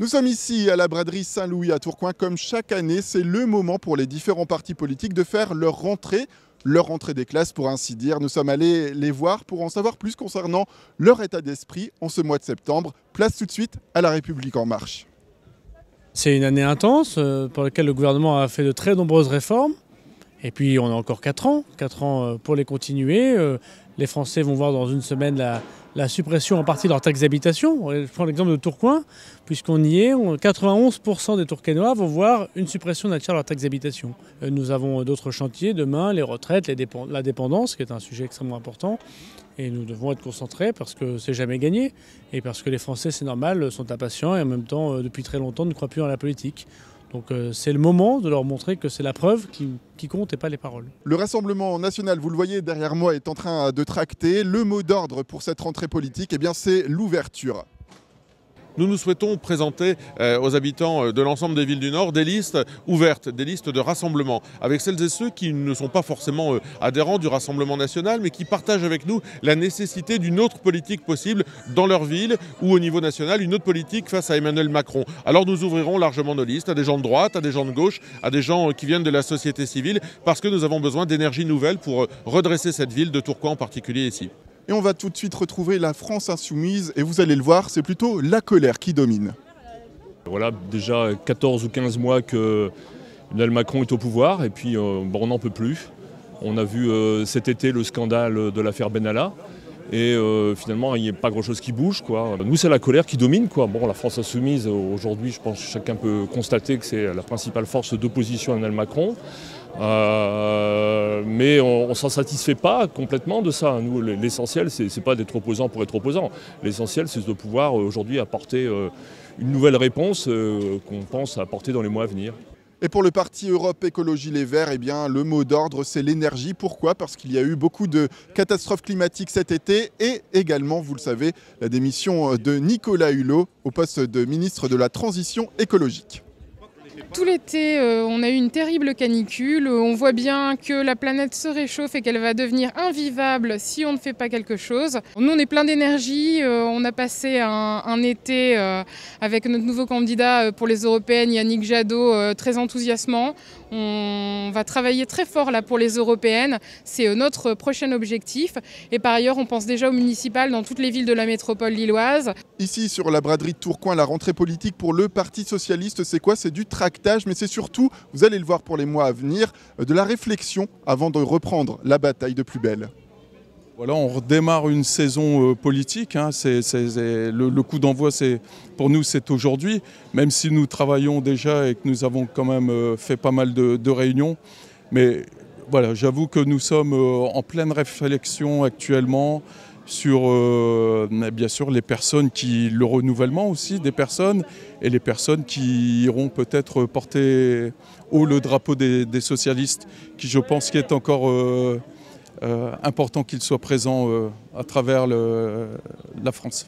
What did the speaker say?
Nous sommes ici à la braderie Saint-Louis à Tourcoing. Comme chaque année, c'est le moment pour les différents partis politiques de faire leur rentrée des classes pour ainsi dire. Nous sommes allés les voir pour en savoir plus concernant leur état d'esprit en ce mois de septembre. Place tout de suite à La République en marche. C'est une année intense pour laquelle le gouvernement a fait de très nombreuses réformes. Et puis on a encore 4 ans pour les continuer. Les Français vont voir dans une semaine la suppression en partie de leur taxe d'habitation. Je prends l'exemple de Tourcoing, puisqu'on y est, 91% des Tourquenois vont voir une suppression naturelle de leur taxe d'habitation. Nous avons d'autres chantiers demain, les retraites, la dépendance, qui est un sujet extrêmement important. Et nous devons être concentrés parce que c'est jamais gagné. Et parce que les Français, c'est normal, sont impatients et en même temps, depuis très longtemps, ne croient plus en la politique. Donc c'est le moment de leur montrer que c'est la preuve qui compte et pas les paroles. Le Rassemblement national, vous le voyez derrière moi, est en train de tracter. Le mot d'ordre pour cette rentrée politique, c'est l'ouverture. Nous souhaitons présenter aux habitants de l'ensemble des villes du Nord des listes ouvertes, des listes de rassemblement, avec celles et ceux qui ne sont pas forcément adhérents du Rassemblement national, mais qui partagent avec nous la nécessité d'une autre politique possible dans leur ville ou au niveau national, une autre politique face à Emmanuel Macron. Alors nous ouvrirons largement nos listes à des gens de droite, à des gens de gauche, à des gens qui viennent de la société civile, parce que nous avons besoin d'énergie nouvelle pour redresser cette ville de Tourcoing en particulier ici. Et on va tout de suite retrouver la France insoumise et vous allez le voir, c'est plutôt la colère qui domine. Voilà déjà 14 ou 15 mois que Emmanuel Macron est au pouvoir et puis on n'en peut plus. On a vu cet été le scandale de l'affaire Benalla et finalement il n'y a pas grand chose qui bouge, quoi. Nous c'est la colère qui domine, quoi. Bon, la France insoumise aujourd'hui, je pense que chacun peut constater que c'est la principale force d'opposition à Emmanuel Macron. Mais on ne s'en satisfait pas complètement de ça. Nous, l'essentiel, c'est pas d'être opposant pour être opposant. L'essentiel, c'est de pouvoir aujourd'hui apporter une nouvelle réponse qu'on pense apporter dans les mois à venir. Et pour le parti Europe Écologie Les Verts, le mot d'ordre, c'est l'énergie. Pourquoi ? Parce qu'il y a eu beaucoup de catastrophes climatiques cet été et également, vous le savez, la démission de Nicolas Hulot au poste de ministre de la Transition écologique. Tout l'été, on a eu une terrible canicule. On voit bien que la planète se réchauffe et qu'elle va devenir invivable si on ne fait pas quelque chose. Nous, on est plein d'énergie. On a passé un été avec notre nouveau candidat pour les européennes, Yannick Jadot, très enthousiasmant. On va travailler très fort là pour les européennes. C'est notre prochain objectif. Et par ailleurs, on pense déjà aux municipales dans toutes les villes de la métropole lilloise. Ici, sur la braderie de Tourcoing, la rentrée politique pour le Parti socialiste, c'est quoi ? C'est du tractage, mais c'est surtout, vous allez le voir pour les mois à venir, de la réflexion avant de reprendre la bataille de plus belle. Voilà, on redémarre une saison politique. Le coup d'envoi, pour nous, c'est aujourd'hui. Même si nous travaillons déjà et que nous avons quand même fait pas mal de réunions. Mais voilà, j'avoue que nous sommes en pleine réflexion actuellement sur bien sûr les personnes le renouvellement aussi des personnes et les personnes qui iront peut-être porter haut le drapeau des socialistes, qui je pense qu'il est encore important qu'ils soient présents à travers la France.